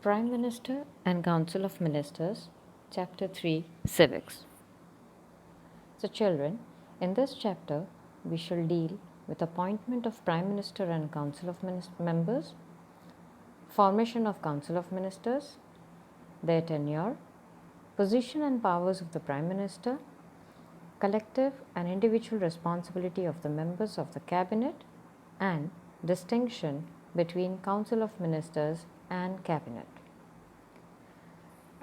Prime Minister and Council of Ministers, Chapter 3, Civics. So children, in this chapter, we shall deal with appointment of Prime Minister and Council of Members, formation of Council of Ministers, their tenure, position and powers of the Prime Minister, collective and individual responsibility of the members of the Cabinet, and distinction between Council of Ministers and Cabinet.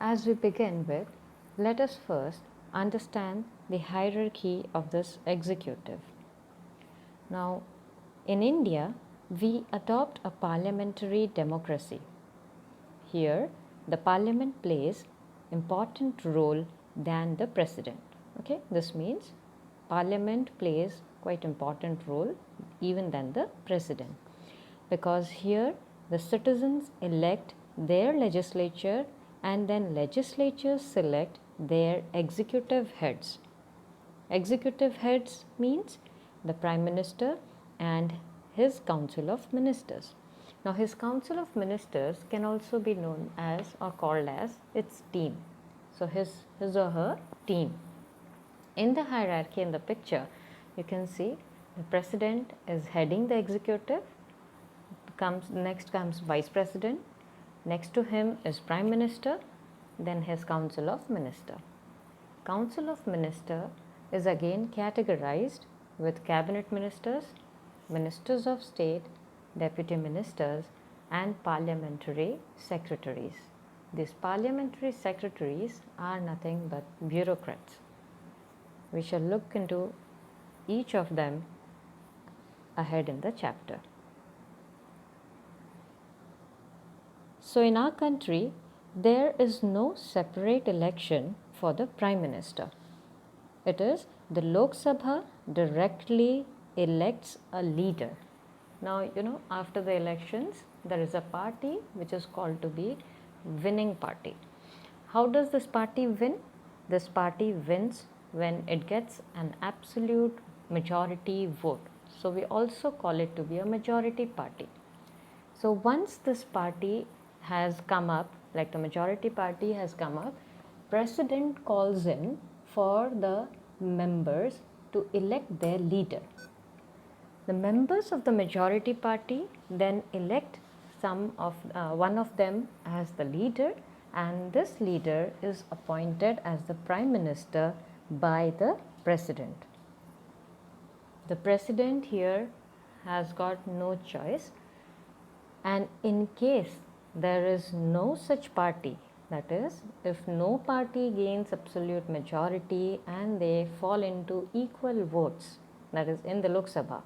As we begin with, let us first understand the hierarchy of this executive. Now, in India, we adopt a parliamentary democracy. Here, the parliament plays important role than the president. Okay, this means parliament plays quite important role even than the president, because here the citizens elect their legislature and then legislatures select their executive heads. Executive heads means the Prime Minister and his Council of Ministers. Now his Council of Ministers can also be known as or called as its team. So his or her team. In the hierarchy in the picture, you can see the President is heading the executive, next comes Vice President, next to him is Prime Minister, then his Council of Minister. Council of Minister is again categorized with Cabinet Ministers, Ministers of State, Deputy Ministers, and Parliamentary Secretaries. These Parliamentary Secretaries are nothing but bureaucrats. We shall look into each of them ahead in the chapter. So in our country, there is no separate election for the Prime Minister. It is the Lok Sabha directly elects a leader. Now, after the elections, there is a party which is called to be winning party. How does this party win? This party wins when it gets an absolute majority vote. So we also call it to be a majority party. So once this party has come up, like the majority party has come up, President calls in for the members to elect their leader. The members of the majority party then elect one of them as the leader, and this leader is appointed as the Prime Minister by the President. The President here has got no choice, and in case there is no such party, that is, if no party gains absolute majority and they fall into equal votes, that is in the Lok Sabha,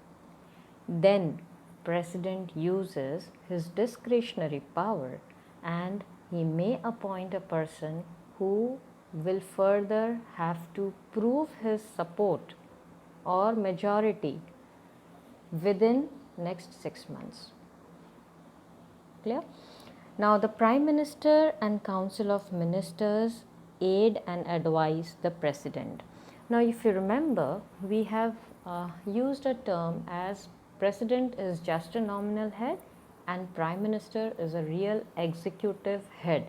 then President uses his discretionary power and he may appoint a person who will further have to prove his support or majority within next 6 months. Clear? Now the Prime Minister and Council of Ministers aid and advise the President. Now if you remember, we have used a term as President is just a nominal head and Prime Minister is a real executive head.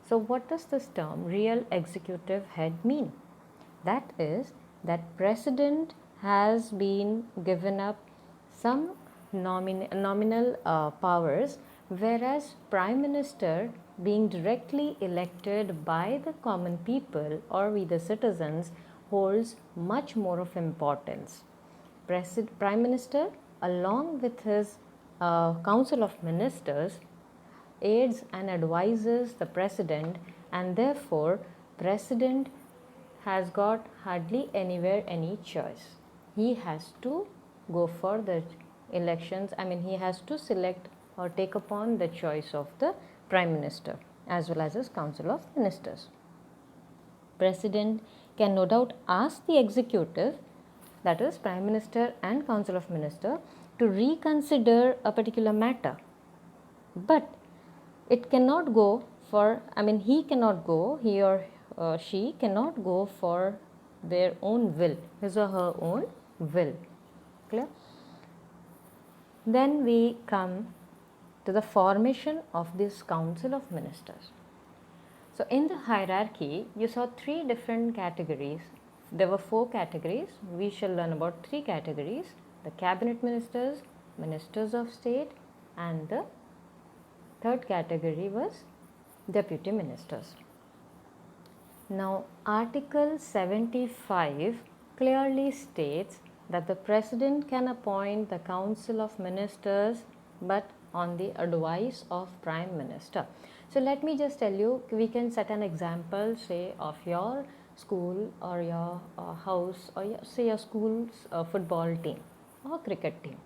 So what does this term real executive head mean? That is that President has been given up some nominal powers, whereas Prime Minister, being directly elected by the common people or we the citizens, holds much more of importance. Prime Minister, along with his Council of Ministers, aids and advises the President, and therefore President has got hardly anywhere any choice. He has to go for the elections. He has to select or take upon the choice of the Prime Minister as well as his Council of Ministers. President can no doubt ask the executive, that is Prime Minister and Council of Minister, to reconsider a particular matter, but it cannot go for, he or she cannot go for their own will, his or her own will. Clear? Then we come to the formation of this Council of Ministers. So in the hierarchy, you saw three different categories. There were four categories. We shall learn about three categories: the cabinet ministers, ministers of state, and the third category was deputy ministers. Now, Article 75 clearly states that the President can appoint the Council of Ministers, but on the advice of Prime Minister. So, let me just tell you, we can set an example, say, of your school or your house, or say your school's football team or cricket team.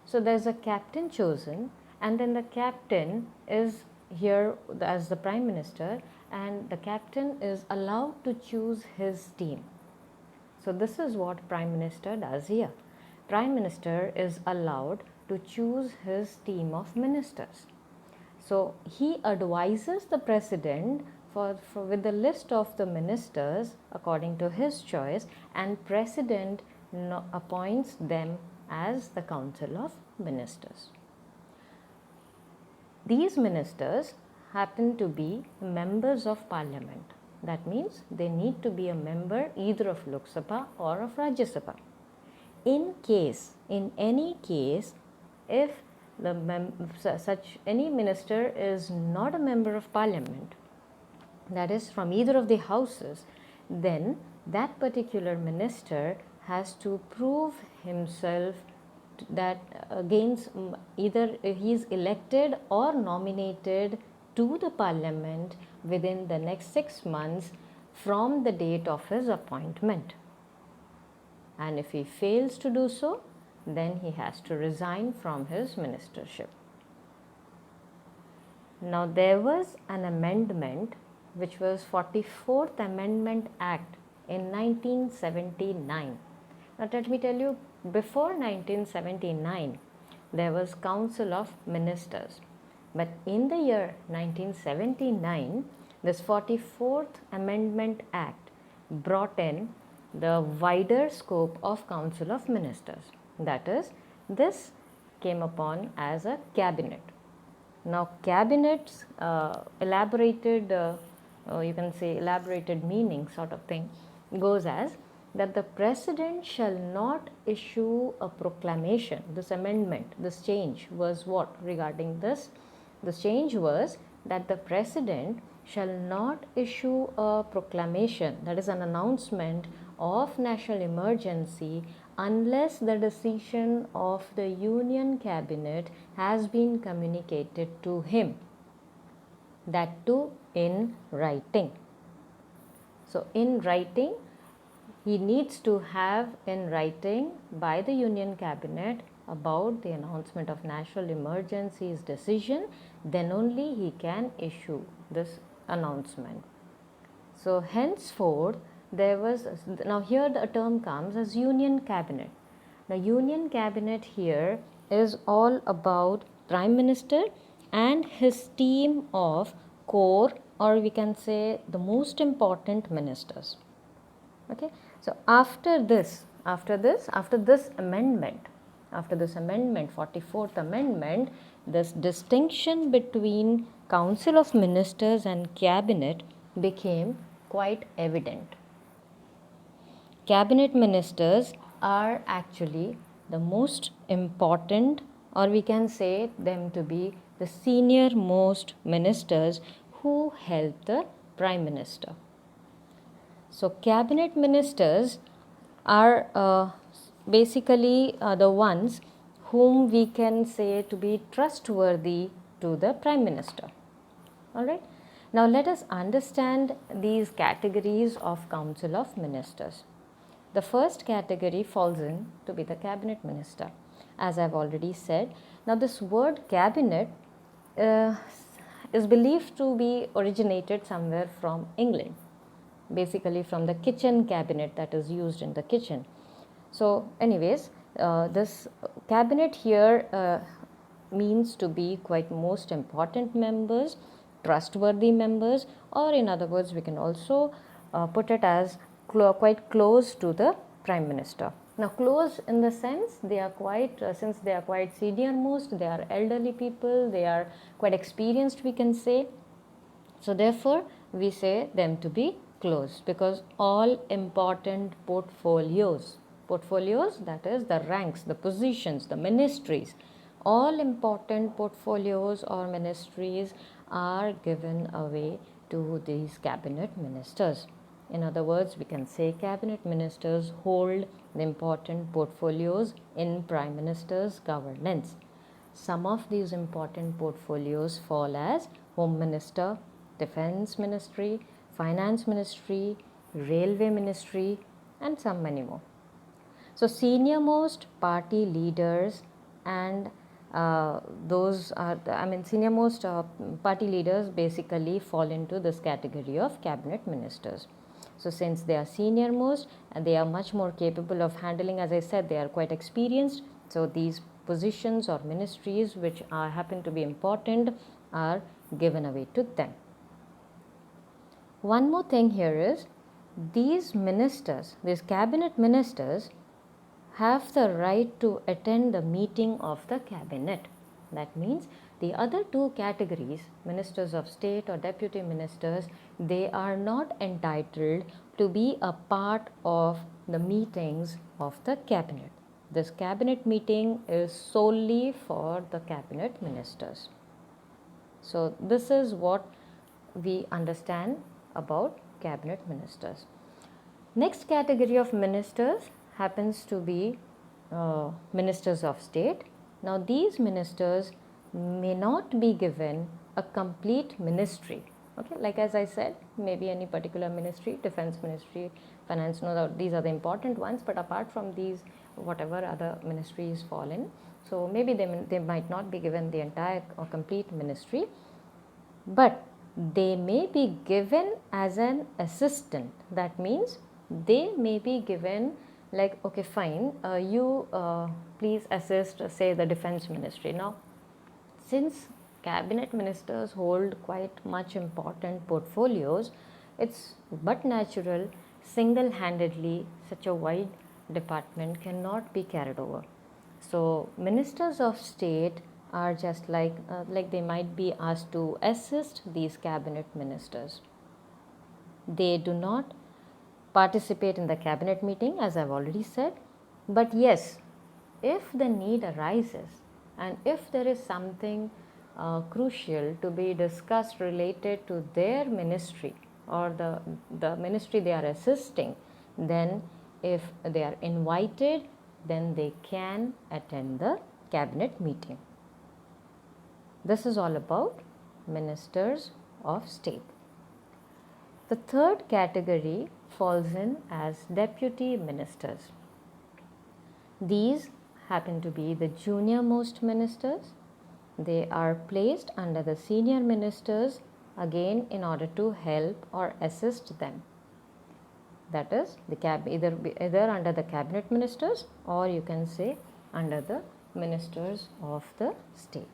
So, there is a captain chosen, and then the captain is here as the Prime Minister, and the captain is allowed to choose his team. So this is what Prime Minister does here. Prime Minister is allowed to choose his team of ministers. So he advises the President with the list of the ministers according to his choice, and President appoints them as the Council of Ministers. These ministers happen to be members of Parliament. That means they need to be a member either of Lok Sabha or of Rajya Sabha. In any case, if any minister is not a member of Parliament, that is from either of the houses, then that particular minister has to prove himself that against either he is elected or nominated to the Parliament within the next 6 months from the date of his appointment. And if he fails to do so, then he has to resign from his ministership. Now there was an amendment which was 44th Amendment Act in 1979. Now let me tell you, before 1979 there was Council of Ministers. But in the year 1979, this 44th Amendment Act brought in the wider scope of Council of Ministers. That is, this came upon as a cabinet. Now, cabinet's elaborated meaning sort of thing goes as that the President shall not issue a proclamation. This amendment, this change was what regarding this? The change was that the President shall not issue a proclamation, that is an announcement of national emergency, unless the decision of the Union Cabinet has been communicated to him, that too in writing. So in writing, he needs to have in writing by the Union Cabinet about the announcement of national emergency's decision, then only he can issue this announcement. So henceforth there was, now here the term comes as Union Cabinet. The Union Cabinet here is all about Prime Minister and his team of core, or we can say the most important ministers. Okay, so after this amendment, 44th Amendment, this distinction between Council of Ministers and Cabinet became quite evident. Cabinet ministers are actually the most important, or we can say them to be the senior most ministers who help the Prime Minister. So cabinet ministers are basically the ones whom we can say to be trustworthy to the Prime Minister. Alright. Now let us understand these categories of Council of Ministers. The first category falls in to be the cabinet minister, as I have already said. Now this word cabinet is believed to be originated somewhere from England, basically from the kitchen cabinet that is used in the kitchen. So anyways, this cabinet here means to be quite most important members, trustworthy members, or in other words we can also put it as quite close to the Prime Minister. Now close in the sense they are quite, since they are quite senior most, they are elderly people, they are quite experienced, we can say. So therefore we say them to be close, because all important portfolios, that is the ranks, the positions, the ministries, all important portfolios or ministries are given away to these cabinet ministers. In other words, we can say cabinet ministers hold the important portfolios in Prime Minister's governance. Some of these important portfolios fall as Home Minister, Defence Ministry, Finance Ministry, Railway Ministry, and some many more. So senior most party leaders and those are senior most party leaders basically fall into this category of cabinet ministers. So since they are senior most and they are much more capable of handling, as I said, they are quite experienced, so these positions or ministries which happen to be important are given away to them. One more thing here is, these ministers, these cabinet ministers, have the right to attend the meeting of the cabinet. That means the other two categories, ministers of state or deputy ministers, they are not entitled to be a part of the meetings of the cabinet. This cabinet meeting is solely for the cabinet ministers. So this is what we understand about cabinet ministers. Next category of ministers happens to be ministers of state. Now these ministers may not be given a complete ministry. Okay, like as I said, maybe any particular ministry, defense ministry, finance, no, these are the important ones, but apart from these, whatever other ministries fall in, so maybe they might not be given the entire or complete ministry, but they may be given as an assistant. That means they may be given, like, okay fine, you please assist, say, the defense ministry. Now since cabinet ministers hold quite much important portfolios, it's but natural single-handedly such a wide department cannot be carried over. So ministers of state are just like they might be asked to assist these cabinet ministers. They do not participate in the cabinet meeting, as I've already said, but yes, if the need arises and if there is something crucial to be discussed related to their ministry or the ministry they are assisting, then if they are invited, then they can attend the cabinet meeting. This is all about ministers of state. The third category falls in as deputy ministers. These happen to be the junior most ministers. They are placed under the senior ministers, again in order to help or assist them. That is, either under the cabinet ministers, or you can say under the ministers of the state.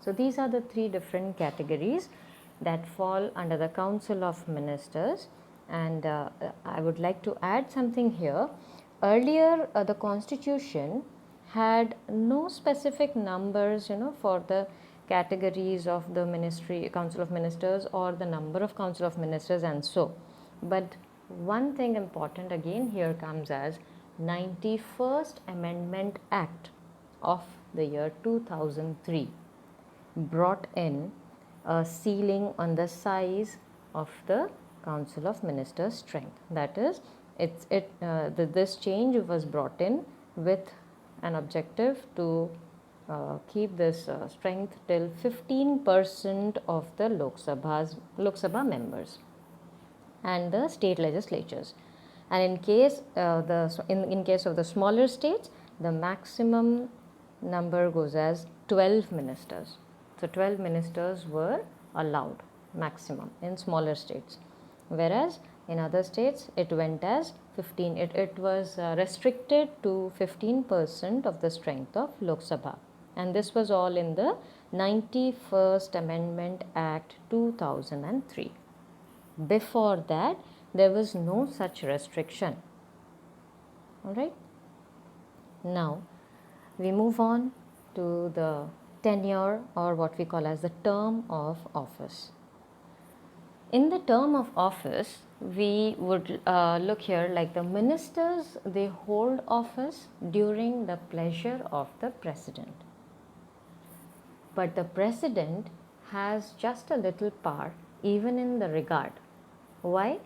So these are the three different categories that fall under the Council of Ministers. And I would like to add something here. Earlier the constitution had no specific numbers, for the categories of the ministry, Council of Ministers, or the number of Council of Ministers and so. But one thing important again here comes as 91st Amendment Act of the year 2003 brought in a ceiling on the size of the Council of Ministers strength. That is, this change was brought in with an objective to keep this strength till 15% of the Lok Sabha members and the state legislatures. And in case in case of the smaller states, the maximum number goes as 12 ministers. So 12 ministers were allowed maximum in smaller states, whereas in other states it went as 15. It was restricted to 15% of the strength of Lok Sabha, and this was all in the 91st Amendment Act 2003. Before that, there was no such restriction. Alright. Now we move on to the tenure, or what we call as the term of office. In the term of office, we would look here like the ministers, they hold office during the pleasure of the president. But the president has just a little power even in the regard. Why?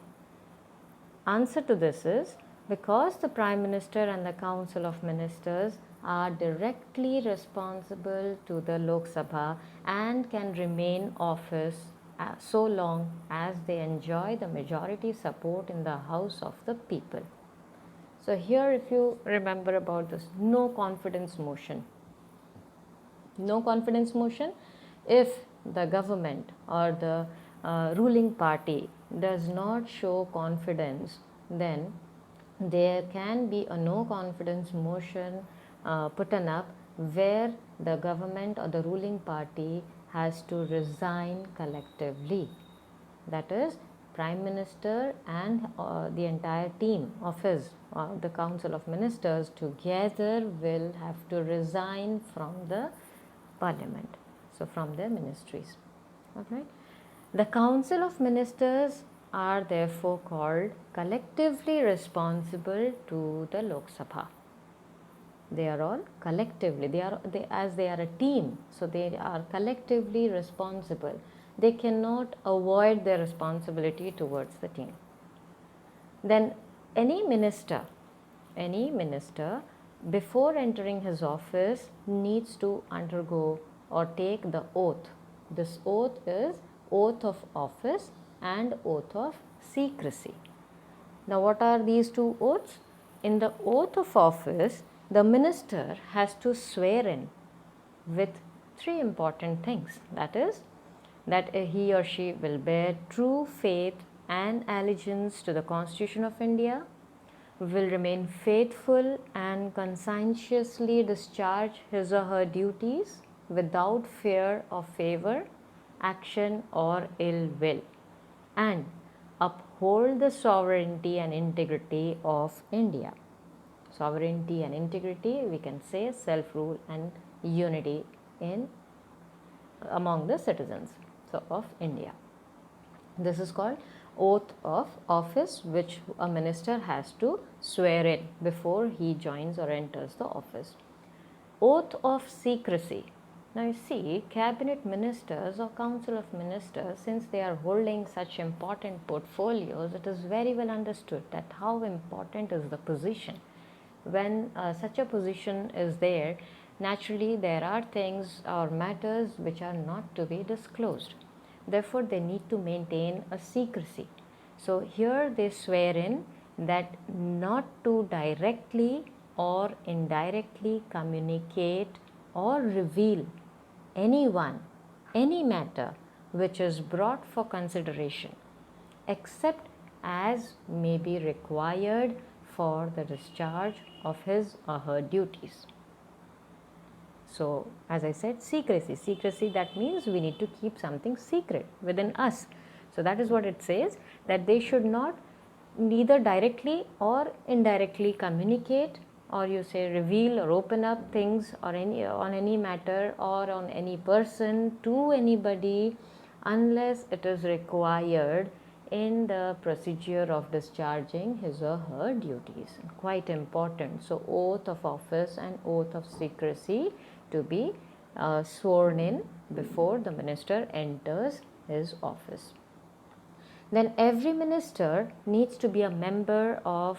Answer to this is because the Prime Minister and the Council of Ministers are directly responsible to the Lok Sabha and can remain office so long as they enjoy the majority support in the House of the people. So here, if you remember about this no confidence motion, if the government or the ruling party does not show confidence, then there can be a no confidence motion put up where the government or the ruling party has to resign collectively. That is, Prime Minister and the entire team of his, the Council of Ministers together will have to resign from the Parliament, so from their ministries. Okay. The Council of Ministers are therefore called collectively responsible to the Lok Sabha. They are all collectively, as they are a team, so they are collectively responsible. They cannot avoid their responsibility towards the team. Then any minister before entering his office needs to undergo or take the oath. This oath is oath of office and oath of secrecy. Now what are these two oaths? In the oath of office, the minister has to swear in with three important things. That is, that he or she will bear true faith and allegiance to the Constitution of India, will remain faithful and conscientiously discharge his or her duties without fear of favor, action or ill will, and uphold the sovereignty and integrity of India. Sovereignty and integrity, we can say self-rule and unity in among the citizens of India. This is called oath of office, which a minister has to swear in before he joins or enters the office. Oath of secrecy. Now you see, cabinet ministers or council of ministers, since they are holding such important portfolios, it is very well understood that how important is the position. When such a position is there, naturally there are things or matters which are not to be disclosed. Therefore, they need to maintain a secrecy. So here they swear in that not to directly or indirectly communicate or reveal anyone, any matter which is brought for consideration, except as may be required for the discharge of his or her duties. So, as I said, secrecy, that means we need to keep something secret within us. So, that is what it says, that they should not neither directly or indirectly communicate, or you say reveal or open up things or on any matter or on any person to anybody unless it is required in the procedure of discharging his or her duties. Quite important. So, oath of office and oath of secrecy to be sworn in before the minister enters his office. Then every minister needs to be a member of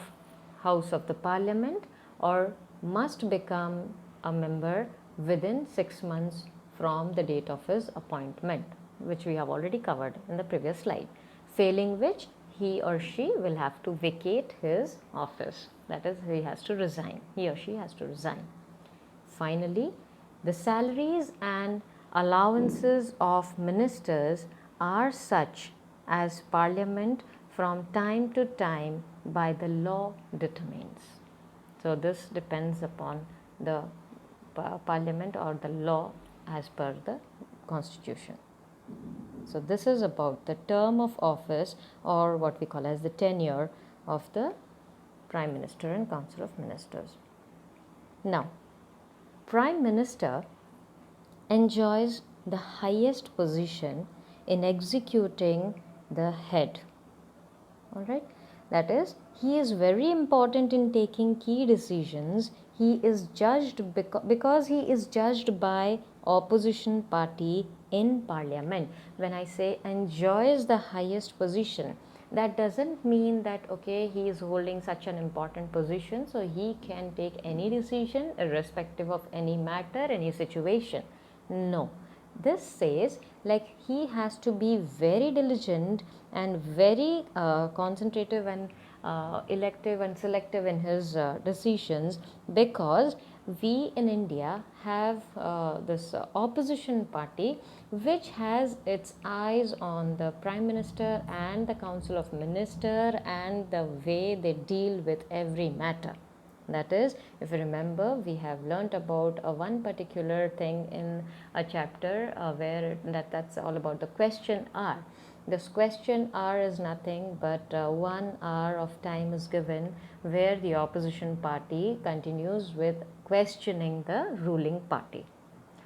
House of the Parliament or must become a member within 6 months from the date of his appointment, which we have already covered in the previous slide. Failing which, he or she will have to vacate his office. That is, he or she has to resign. Finally, the salaries and allowances of ministers are such as Parliament from time to time by the law determines. So, this depends upon the Parliament or the law as per the Constitution. So, this is about the term of office or what we call as the tenure of the Prime Minister and Council of Ministers. Now, Prime Minister enjoys the highest position in executing the head. All right, that is, he is very important in taking key decisions. He is judged because he is judged by opposition party in parliament. When I say enjoys the highest position, that doesn't mean that okay, he is holding such an important position so he can take any decision irrespective of any matter, any situation. No, this says like he has to be very diligent and very concentrative and elective and selective in his decisions, because we in India have this opposition party which has its eyes on the Prime Minister and the Council of Ministers and the way they deal with every matter. That is, if you remember, we have learnt about one particular thing in a chapter where that's all about the question hour. This question hour is nothing but 1 hour of time is given where the opposition party continues with questioning the ruling party.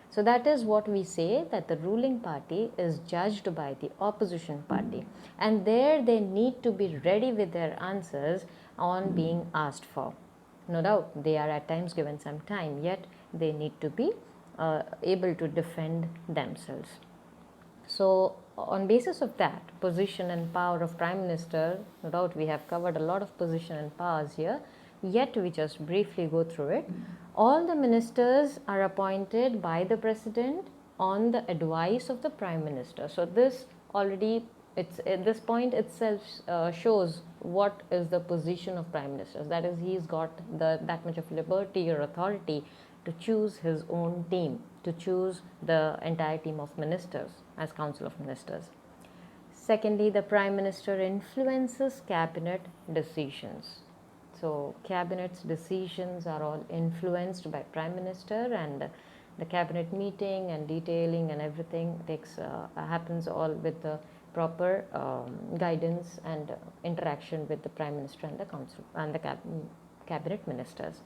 So that is what we say, that the ruling party is judged by the opposition party, and there they need to be ready with their answers on being asked for. No doubt they are at times given some time, yet they need to be able to defend themselves. So on basis of that position and power of Prime Minister, no doubt we have covered a lot of position and powers here, yet we just briefly go through it. All the ministers are appointed by the President on the advice of the Prime Minister. So this already, it's at this point itself shows what is the position of Prime Minister. That is, he's got that much of liberty or authority to choose his own team, to choose the entire team of ministers as Council of Ministers. Secondly, the Prime Minister influences cabinet decisions. So cabinet's decisions are all influenced by Prime Minister, and the cabinet meeting and detailing and everything happens all with the proper guidance and interaction with the Prime Minister and the Council and the cabinet ministers.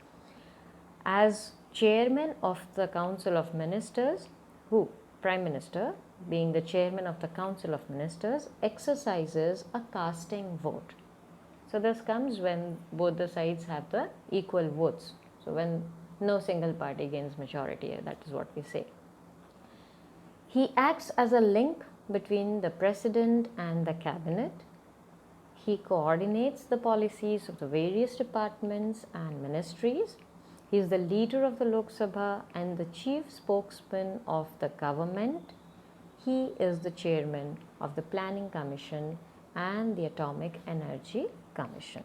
As chairman of the Council of Ministers, who, Prime Minister, being the chairman of the Council of Ministers, exercises a casting vote. So this comes when both the sides have the equal votes. So when no single party gains majority, that is what we say. He acts as a link between the President and the Cabinet. He coordinates the policies of the various departments and ministries. He is the leader of the Lok Sabha and the chief spokesman of the government. He is the chairman of the Planning Commission and the Atomic Energy Commission.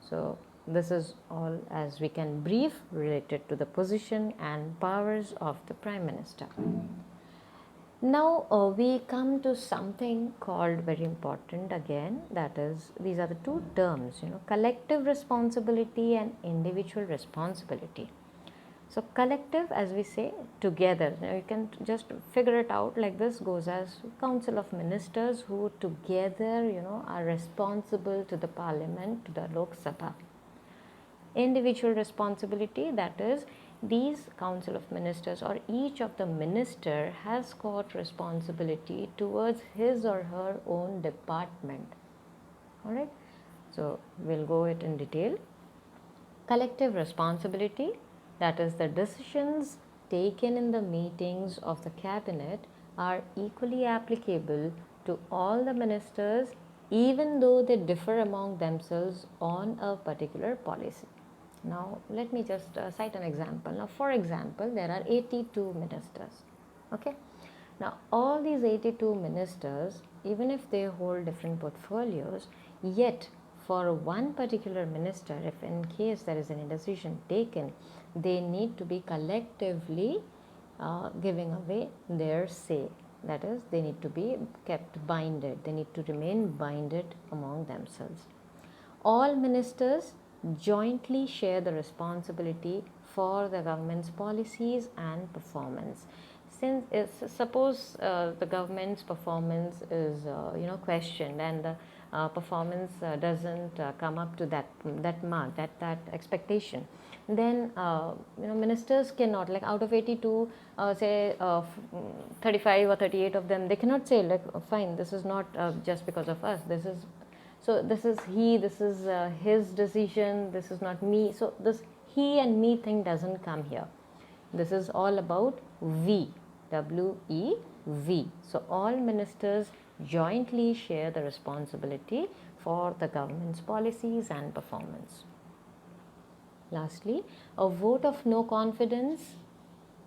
So this is all as we can brief related to the position and powers of the Prime Minister. Now we come to something called very important again, that is, these are the two terms, collective responsibility and individual responsibility. So collective, as we say, together. You can just figure it out like this goes as Council of Ministers who together are responsible to the Parliament, to the Lok Sabha. Individual responsibility, that is, these Council of Ministers or each of the minister has got responsibility towards his or her own department. Alright, so we'll go it in detail. Collective responsibility, that is, the decisions taken in the meetings of the cabinet are equally applicable to all the ministers, even though they differ among themselves on a particular policy. Now let me just cite an example. Now for example, there are 82 ministers. Okay. Now all these 82 ministers, even if they hold different portfolios, yet for one particular minister, if in case there is any decision taken, they need to be collectively giving away their say. That is, they need to be kept binded. They need to remain binded among themselves. All ministers jointly share the responsibility for the government's policies and performance. Since suppose the government's performance is questioned, and performance doesn't come up to that mark, that expectation, then ministers cannot, like out of 82, say 35 or 38 of them, they cannot say like fine, this is not just because of us, this is this is his decision, this is not me. So this he and me thing doesn't come here. This is all about we, WEV. So all ministers jointly share the responsibility for the government's policies and performance. Lastly, a vote of no confidence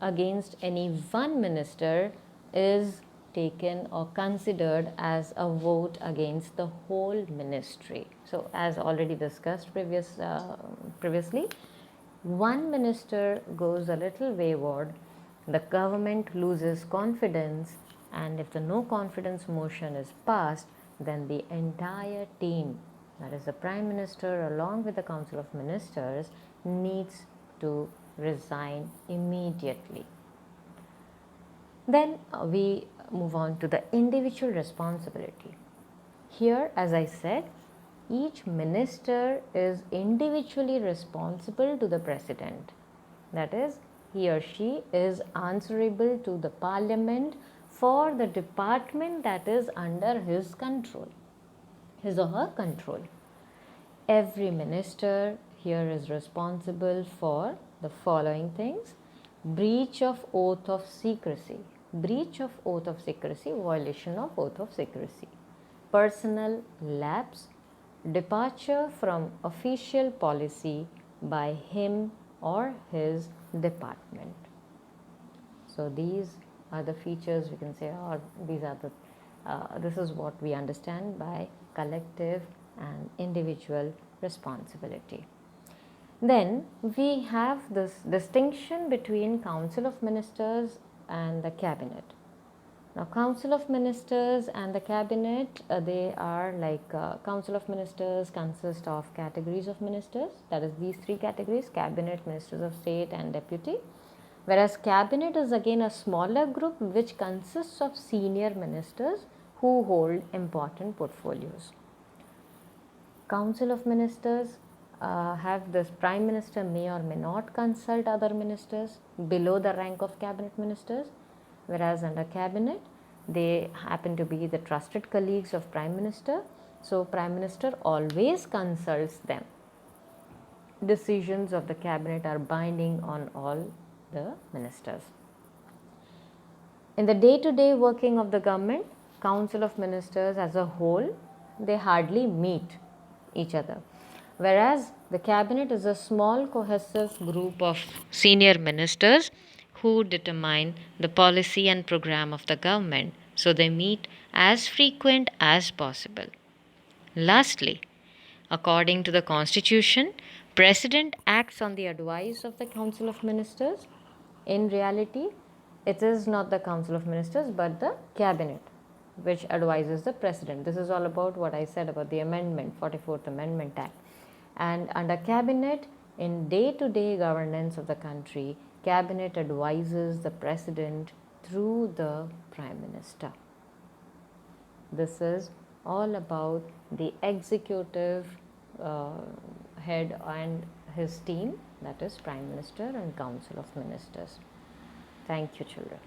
against any one minister is taken or considered as a vote against the whole ministry. So as already discussed previously, one minister goes a little wayward, the government loses confidence, and if the no confidence motion is passed, then the entire team, that is the Prime Minister along with the Council of Ministers, needs to resign immediately. Then we move on to the individual responsibility. Here, as I said, each minister is individually responsible to the president. That is, he or she is answerable to the parliament for the department that is under his control, his or her control. Every minister here is responsible for the following things: breach of oath of secrecy, violation of oath of secrecy, personal lapse, departure from official policy by him or his department. So these are the features we can say, or these are the this is what we understand by collective and individual responsibility. Then we have this distinction between Council of Ministers and the Cabinet. Now, Council of Ministers and the Cabinet, they are like Council of Ministers consist of categories of ministers, that is these three categories: Cabinet, Ministers of State and Deputy. Whereas Cabinet is again a smaller group which consists of senior ministers who hold important portfolios. Council of Ministers have this: Prime Minister may or may not consult other ministers below the rank of Cabinet ministers, whereas under Cabinet they happen to be the trusted colleagues of Prime Minister. So Prime Minister always consults them. Decisions of the Cabinet are binding on all the ministers. In the day-to-day working of the government, Council of Ministers as a whole, they hardly meet each other, whereas the Cabinet is a small cohesive group of senior ministers who determine the policy and program of the government, so they meet as frequent as possible. Lastly, according to the Constitution, President acts on the advice of the Council of Ministers. In reality, it is not the Council of Ministers but the Cabinet which advises the President. This is all about what I said about the amendment, 44th Amendment Act. And under Cabinet, in day-to-day governance of the country, Cabinet advises the President through the Prime Minister. This is all about the executive head and his team, that is Prime Minister and Council of Ministers. Thank you, children.